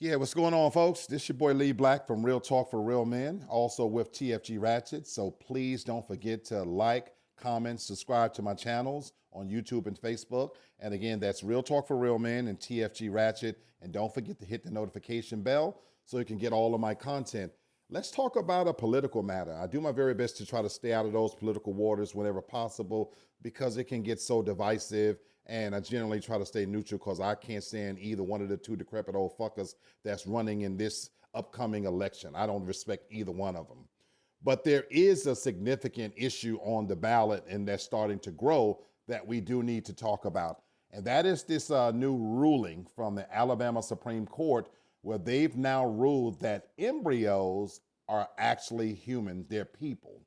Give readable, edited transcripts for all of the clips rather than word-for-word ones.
Yeah, what's going on, folks? This your boy Lee Black from Real Talk for Real Men, also with TFG Ratchet. So please don't forget to like, comment, subscribe to my channels on YouTube and Facebook. And again, that's Real Talk for Real Men and TFG Ratchet. And don't forget to hit the notification bell so you can get all of my content. Let's talk about a political matter. I do my very best to try to stay out of those political waters whenever possible because it can get so divisive. And I generally try to stay neutral because I can't stand either one of the two decrepit old fuckers that's running in this upcoming election. I don't respect either one of them. But there is a significant issue on the ballot and that's starting to grow that we do need to talk about. And that is this new ruling from the Alabama Supreme Court where they've now ruled that embryos are actually human, they're people.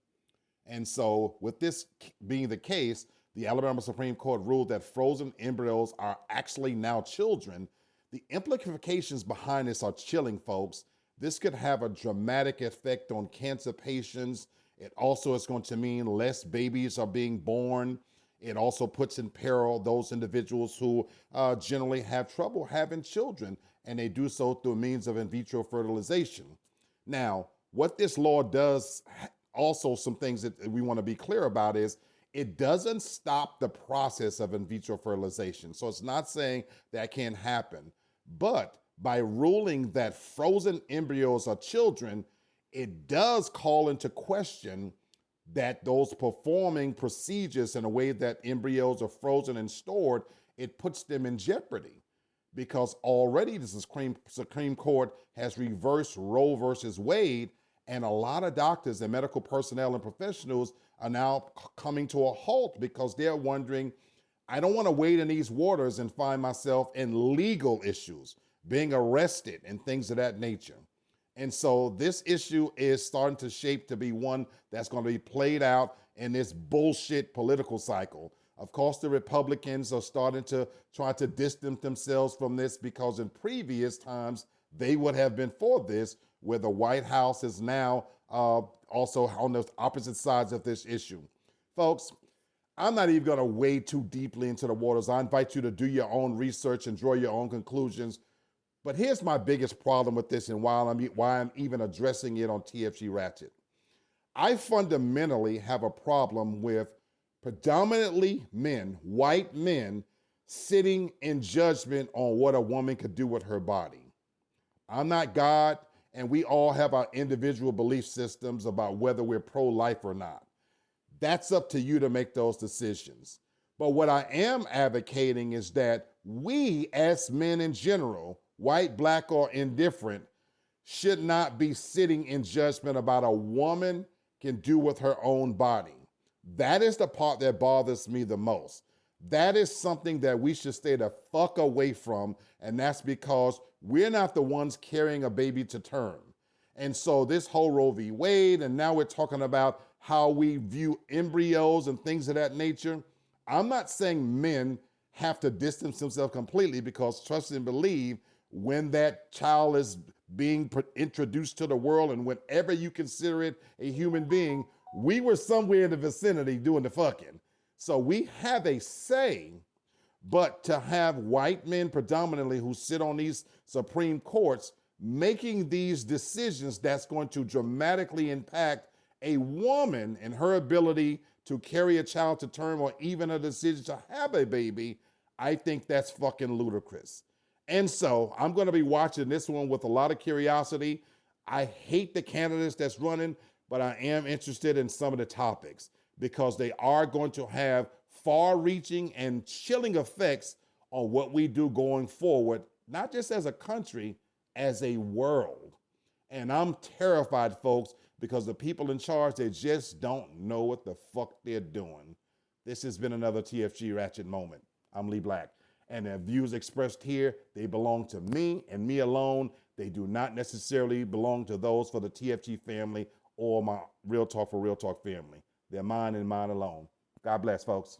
And so, with this being the case, the Alabama Supreme Court ruled that frozen embryos are actually now children. The implications behind this are chilling, folks. This could have a dramatic effect on cancer patients. It also is going to mean less babies are being born. It also puts in peril those individuals who generally have trouble having children, and they do so through means of in vitro fertilization. Now, what this law does, also some things that we want to be clear about is it doesn't stop the process of in vitro fertilization. So it's not saying that can't happen. But by ruling that frozen embryos are children, it does call into question that those performing procedures in a way that embryos are frozen and stored, it puts them in jeopardy. Because already the Supreme Court has reversed Roe versus Wade, and a lot of doctors and medical personnel and professionals are now coming to a halt because they're wondering, I don't want to wade in these waters and find myself in legal issues, being arrested and things of that nature. And so this issue is starting to shape to be one that's going to be played out in this bullshit political cycle. Of course, the Republicans are starting to try to distance themselves from this because in previous times, they would have been for this, where the White House is now also on the opposite sides of this issue. Folks, I'm not even going to wade too deeply into the waters. I invite you to do your own research and draw your own conclusions. But here's my biggest problem with this and why I'm even addressing it on TFG Ratchet. I fundamentally have a problem with predominantly men, white men, sitting in judgment on what a woman could do with her body. I'm not God, and we all have our individual belief systems about whether we're pro-life or not. That's up to you to make those decisions. But what I am advocating is that we, as men in general, white, black, or indifferent, should not be sitting in judgment about a woman can do with her own body. That is the part that bothers me the most. That is something that we should stay the fuck away from, and that's because we're not the ones carrying a baby to term. And so this whole Roe v. Wade, and now we're talking about how we view embryos and things of that nature. I'm not saying men have to distance themselves completely because trust and believe when that child is being introduced to the world and whenever you consider it a human being, we were somewhere in the vicinity doing the fucking. So we have a say, but to have white men predominantly who sit on these Supreme Courts making these decisions that's going to dramatically impact a woman and her ability to carry a child to term or even a decision to have a baby, I think that's fucking ludicrous. And so I'm going to be watching this one with a lot of curiosity. I hate the candidates that's running, but I am interested in some of the topics because they are going to have far-reaching and chilling effects on what we do going forward, not just as a country, as a world. And I'm terrified, folks, because the people in charge, they just don't know what the fuck they're doing. This has been another TFG Ratchet moment. I'm Lee Black. And the views expressed here, they belong to me and me alone. They do not necessarily belong to those for the TFG family or my Real Talk for Real Talk family. They're mine and mine alone. God bless, folks.